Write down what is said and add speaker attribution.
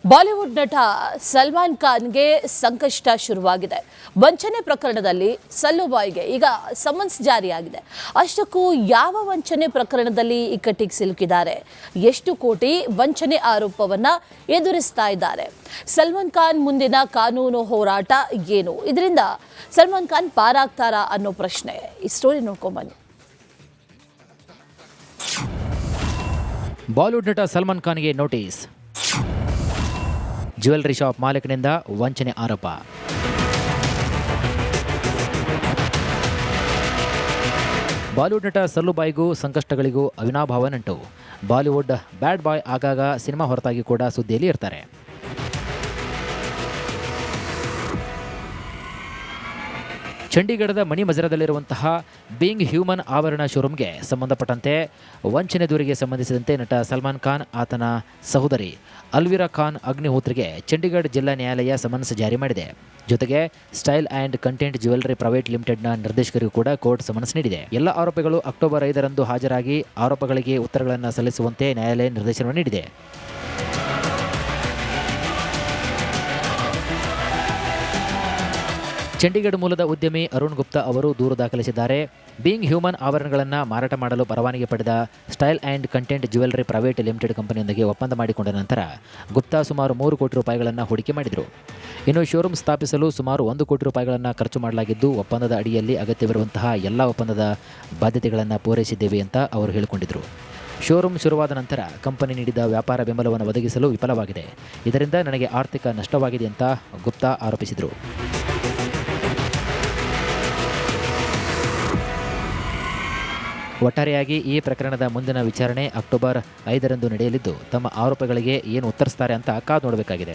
Speaker 1: Bollywood ನಟ ಸಲ್ಮಾನ್ ಖಾನ್ಗೆ ಸಂಕಷ್ಟ ಶುರುವಾಗಿದೆ. ವಂಚನೆ ಪ್ರಕರಣದಲ್ಲಿ ಸಲ್ಲುಬಾಯಿಗೆ ಈಗ ಸಮನ್ಸ್ ಜಾರಿಯಾಗಿದೆ. ಅಷ್ಟಕ್ಕೂ ಯಾವ ವಂಚನೆ ಪ್ರಕರಣದಲ್ಲಿ ಇಕ್ಕಟ್ಟಿಗೆ ಸಿಲುಕಿದ್ದಾರೆ, ಎಷ್ಟು ಕೋಟಿ ವಂಚನೆ ಆರೋಪವನ್ನ ಎದುರಿಸ್ತಾ ಇದ್ದಾರೆ, ಸಲ್ಮಾನ್ ಖಾನ್ ಮುಂದಿನ ಕಾನೂನು ಹೋರಾಟ ಏನು, ಇದರಿಂದ ಸಲ್ಮಾನ್ ಖಾನ್ ಪಾರಾಗ್ತಾರಾ ಅನ್ನೋ ಪ್ರಶ್ನೆ. ಈ ಸ್ಟೋರಿ ನೋಡ್ಕೊಂಡ್ಬನ್ನಿ.
Speaker 2: ಬಾಲಿವುಡ್ ನಟ ಸಲ್ಮಾನ್ ಖಾನ್ಗೆ ನೋಟಿಸ್. ಜ್ಯುವೆಲ್ಲರಿ ಶಾಪ್ ಮಾಲೀಕನಿಂದ ವಂಚನೆ ಆರೋಪ. ಬಾಲಿವುಡ್ ನಟ ಸಲ್ಲುಬಾಯಿಗೂ ಸಂಕಷ್ಟಗಳಿಗೂ ಅವಿನಾಭಾವ ನಂಟು. ಬಾಲಿವುಡ್ ಬ್ಯಾಡ್ ಬಾಯ್ ಆಗಾಗ ಸಿನಿಮಾ ಹೊರತಾಗಿ ಕೂಡ ಸುದ್ದಿಯಲ್ಲಿ ಇರ್ತಾರೆ. ಚಂಡೀಗಢದ ಮಣಿ ಮಜರದಲ್ಲಿರುವಂತಹ ಬೀಯಿಂಗ್ ಹ್ಯೂಮನ್ ಆವರಣ ಶೋರೂಮ್ಗೆ ಸಂಬಂಧಪಟ್ಟಂತೆ ವಂಚನೆ ದೂರಿಗೆ ಸಂಬಂಧಿಸಿದಂತೆ ನಟ ಸಲ್ಮಾನ್ ಖಾನ್ ಆತನ ಸಹೋದರಿ ಅಲ್ವಿರಾ ಖಾನ್ ಅಗ್ನಿಹೋತ್ರಿಗೆ ಚಂಡೀಗಢ ಜಿಲ್ಲಾ ನ್ಯಾಯಾಲಯ ಸಮನ್ಸ್ ಜಾರಿ ಮಾಡಿದೆ. ಜೊತೆಗೆ style and content jewellery private ಲಿಮಿಟೆಡ್ನ ನಿರ್ದೇಶಕರಿಗೂ ಕೂಡ ಕೋರ್ಟ್ ಸಮನ್ಸ್ ನೀಡಿದೆ. ಎಲ್ಲ ಆರೋಪಿಗಳು ಅಕ್ಟೋಬರ್ 5ರಂದು ಹಾಜರಾಗಿ ಆರೋಪಗಳಿಗೆ ಉತ್ತರಗಳನ್ನು ಸಲ್ಲಿಸುವಂತೆ ನ್ಯಾಯಾಲಯ ನಿರ್ದೇಶನ ನೀಡಿದೆ. ಚಂಡೀಗಢ ಮೂಲದ ಉದ್ಯಮಿ ಅರುಣ್ ಗುಪ್ತಾ ಅವರು ದೂರು ದಾಖಲಿಸಿದ್ದಾರೆ. ಬೀಯಿಂಗ್ ಹ್ಯೂಮನ್ ಆವರಣಗಳನ್ನು ಮಾರಾಟ ಮಾಡಲು ಪರವಾನಗಿ ಪಡೆದ style and content jewellery private limited ಕಂಪನಿಯೊಂದಿಗೆ ಒಪ್ಪಂದ ಮಾಡಿಕೊಂಡ ನಂತರ ಗುಪ್ತಾ ಸುಮಾರು 3 ಕೋಟಿ ರೂಪಾಯಿಗಳನ್ನು ಹೂಡಿಕೆ ಮಾಡಿದರು. ಇನ್ನು ಶೋರೂಮ್ ಸ್ಥಾಪಿಸಲು ಸುಮಾರು 1 ಕೋಟಿ ರೂಪಾಯಿಗಳನ್ನು ಖರ್ಚು ಮಾಡಲಾಗಿದ್ದು, ಒಪ್ಪಂದದ ಅಡಿಯಲ್ಲಿ ಅಗತ್ಯವಿರುವಂತಹ ಎಲ್ಲ ಒಪ್ಪಂದದ ಬಾಧ್ಯತೆಗಳನ್ನು ಪೂರೈಸಿದ್ದೇವೆ ಅಂತ ಅವರು ಹೇಳಿಕೊಂಡಿದ್ದರು. ಶೋರೂಮ್ ಶುರುವಾದ ನಂತರ ಕಂಪನಿ ನೀಡಿದ ವ್ಯಾಪಾರ ಬೆಂಬಲವನ್ನು ಒದಗಿಸಲು ವಿಫಲವಾಗಿದೆ. ಇದರಿಂದ ನನಗೆ ಆರ್ಥಿಕ ನಷ್ಟವಾಗಿದೆ ಅಂತ ಗುಪ್ತಾ ಆರೋಪಿಸಿದರು. ಒಟ್ಟಾರೆಯಾಗಿ ಈ ಪ್ರಕರಣದ ಮುಂದಿನ ವಿಚಾರಣೆ ಅಕ್ಟೋಬರ್ 5ರಂದು ನಡೆಯಲಿದ್ದು, ತಮ್ಮ ಆರೋಪಗಳಿಗೆ ಏನು ಉತ್ತರಿಸ್ತಾರೆ ಅಂತ ಕಾದು ನೋಡಬೇಕಾಗಿದೆ.